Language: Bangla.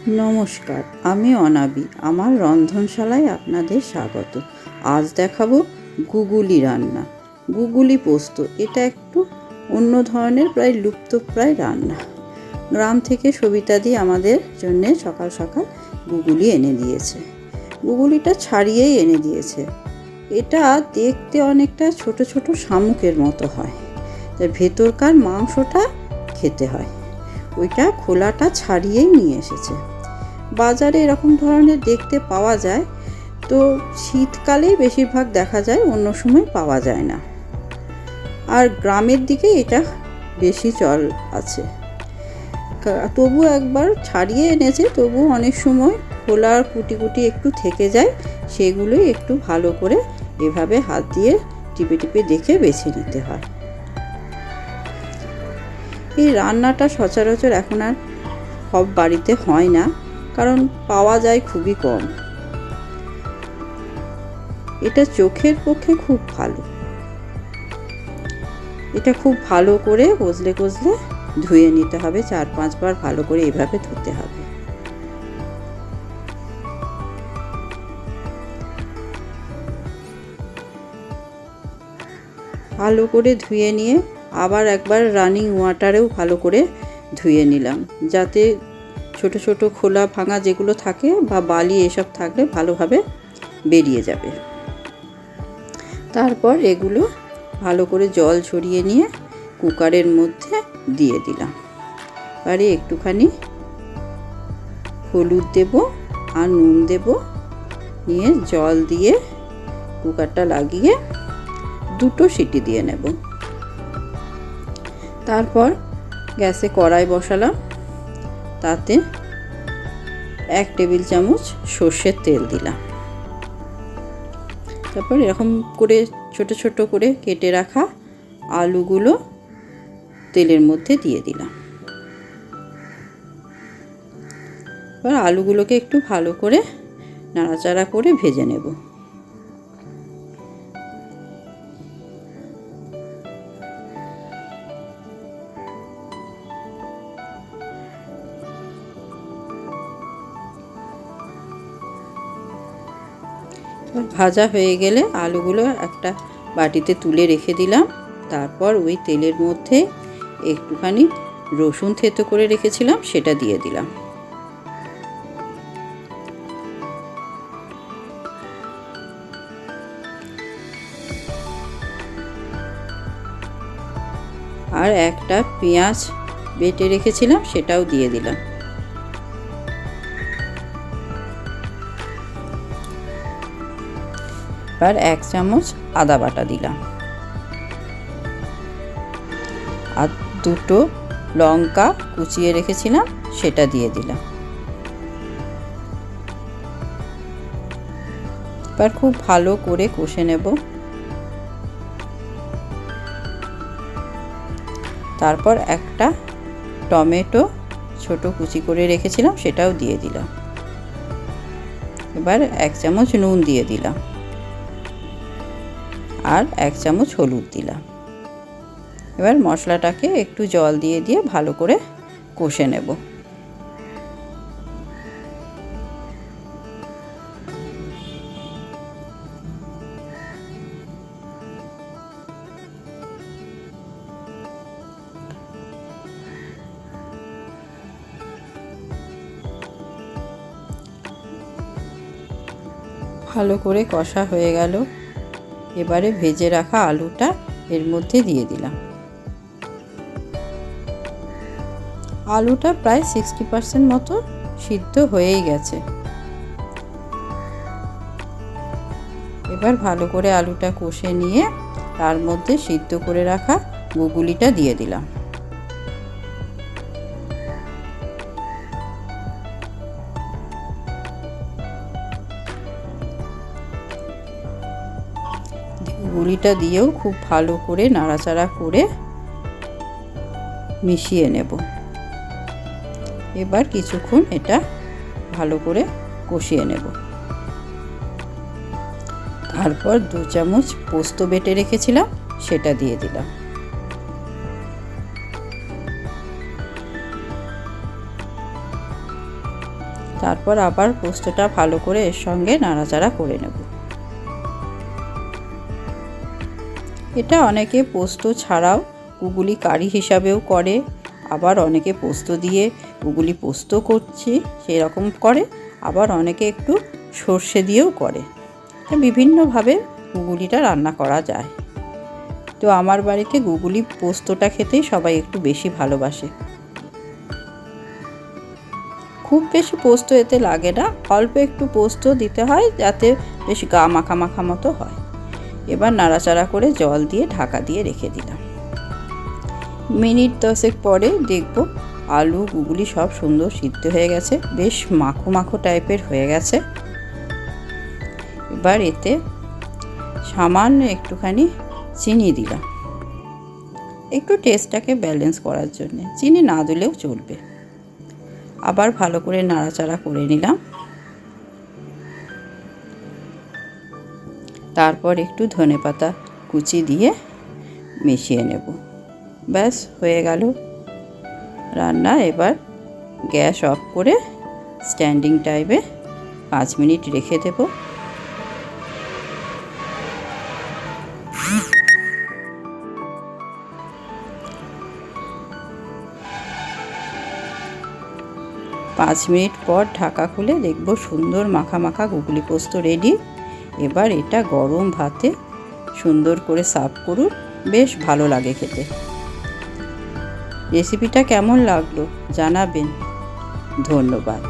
নমস্কার, আমি অনাবি। আমার রন্ধনশালায় আপনাদের স্বাগত। আজ দেখাবো গুগুলি রান্না, গুগুলি পোস্ত। এটা একটু অন্য ধরনের, প্রায় লুপ্তপ্রায় রান্না। গ্রাম থেকে সবিতাদি আমাদের জন্যে সকাল সকাল গুগুলি এনে দিয়েছে। গুগুলিটা ছাড়িয়েই এনে দিয়েছে। এটা দেখতে অনেকটা ছোট ছোট শামুকের মতো হয়, তার ভেতরকার মাংসটা খেতে হয়। ওইটা খোলাটা ছাড়িয়েই নিয়ে এসেছে। বাজারে এরকম ধরনের দেখতে পাওয়া যায়, তো শীতকালেই বেশিরভাগ দেখা যায়, অন্য সময় পাওয়া যায় না। আর গ্রামের দিকে এটা বেশি চল আছে। তবু একবার ছাড়িয়ে এনেছে, তবু অনেক সময় খোলার কুটি কুটি একটু থেকে যায়, সেগুলোই একটু ভালো করে এভাবে হাত দিয়ে টিপে টিপে দেখে বেছে নিতে হয়। এই রান্নাটা সচরাচর এখন আর সব বাড়িতে হয় না, কারণ পাওয়া যায় খুবই কম। এটা চোখের পক্ষে খুব ভালো। এটা খুব ভালো করে কষলে কষলে ধুয়ে নিতে হবে, 4-5 বার ভালো করে এভাবে ধুতে হবে। ভালো করে ধুয়ে নিয়ে আবার একবার রানিং ওয়াটারেও ভালো করে ধুয়ে নিলাম, যাতে ছোট ছোট খোলা ভাঙা যেগুলো থাকে বা বালি এসব থাকলে ভালোভাবে বেরিয়ে যাবে। তারপর এগুলো ভালো করে জল ঝরিয়ে নিয়ে কুকারের মধ্যে দিয়ে দিলাম। এবারে একটুখানি হলুদ দেব আর নুন দেব, নিয়ে জল দিয়ে কুকারটা লাগিয়ে 2 সিটি দিয়ে নেব। তারপর গ্যাসে কড়াই বসালাম, তাতে 1 টেবিল চামচ সর্ষের তেল দিলাম। তারপর এরকম করে ছোট ছোট করে কেটে রাখা আলুগুলো তেলের মধ্যে দিয়ে দিলাম। এবার আলুগুলোকে একটু ভালো করে নাড়াচাড়া করে ভেজে নেব। ভাজা হয়ে গেলে আলুগুলো একটা বাটিতে তুলে রেখে দিলাম। তারপর ওই তেলের মধ্যে একটুখানি রসুন থেতো করে রেখেছিলাম, সেটা দিয়ে দিলাম। আর একটা পেঁয়াজ বেটে রেখেছিলাম, সেটাও দিয়ে দিলাম। আর 1 চামচ আদা বাটা দিলাম, আর 2 লঙ্কা কুচিয়ে রেখেছিলাম, সেটা দিয়ে দিলাম। এবার খুব ভালো করে কষে নেব। তারপর একটা টমেটো ছোট কুচি করে রেখেছিলাম, সেটাও দিয়ে দিলাম। এবার 1 চামচ নুন দিয়ে দিলাম, আর 1 চামচ হলুদ দিলাম। এবার মশলাটাকে একটু জল দিয়ে দিয়ে ভালো করে কষে নেব। ভালো করে কষা হয়ে গেল। এবারে ভেজে রাখা আলুটা এর মধ্যে দিয়ে দিলাম। আলুটা প্রায় 60% মতো সিদ্ধ হয়েই গেছে। এবার ভালো করে আলুটা কষে নিয়ে তার মধ্যে সিদ্ধ করে রাখা গুগুলিটা দিয়ে দিলাম। গুলিটা দিয়েও খুব ভালো করে নাড়াচাড়া করে মিশিয়ে নেব। এবার কিছুক্ষণ এটা ভালো করে কষিয়ে নেব। তারপর 2 চামচ পোস্ত বেটে রেখেছিলাম, সেটা দিয়ে দিলাম। তারপর আবার পোস্তটা ভালো করে এর সঙ্গে নাড়াচাড়া করে নেব। এটা অনেকে পোস্ত ছাড়াও গুগলি কারি হিসাবেও করে, আবার অনেকে পোস্ত দিয়ে গুগলি পোস্ত করছি সেরকম করে, আবার অনেকে একটু সর্ষে দিয়েও করে। বিভিন্নভাবে গুগলিটা রান্না করা যায়। তো আমার বাড়িতে গুগলি পোস্তটা খেতেই সবাই একটু বেশি ভালোবাসে। খুব বেশি পোস্ত এতে লাগে না, অল্প একটু পোস্ত দিতে হয় যাতে বেশ গা মাখা মাখা মতো হয়। এবার নাড়াচাড়া করে জল দিয়ে ঢাকা দিয়ে রেখে দিলাম। মিনিট 10 পরে দেখব আলু গুগলি সব সুন্দর সিদ্ধ হয়ে গেছে, বেশ মাখো মাখো টাইপের হয়ে গেছে। এবার এতে সামান্য একটুখানি চিনি দিলাম, একটু টেস্টটাকে ব্যালেন্স করার জন্য। চিনি না দিলেও চলবে। আবার ভালো করে নাড়াচাড়া করে নিলাম। তারপর একটু ধনেপাতা কুচি দিয়ে মিশিয়ে নেব। ব্যাস হয়ে গেল রান্না। এবার গ্যাস অফ করে স্ট্যান্ডিং টাইমে 5 মিনিট রেখে দেব। পাঁচ মিনিট পর ঢাকা খুলে দেখব সুন্দর মাখা মাখা গুগলি পোস্ত রেডি। এবার এটা গরম ভাতে সুন্দর করে সার্ভ করুন, বেশ ভালো লাগে খেতে। রেসিপিটা কেমন লাগলো জানাবেন। ধন্যবাদ।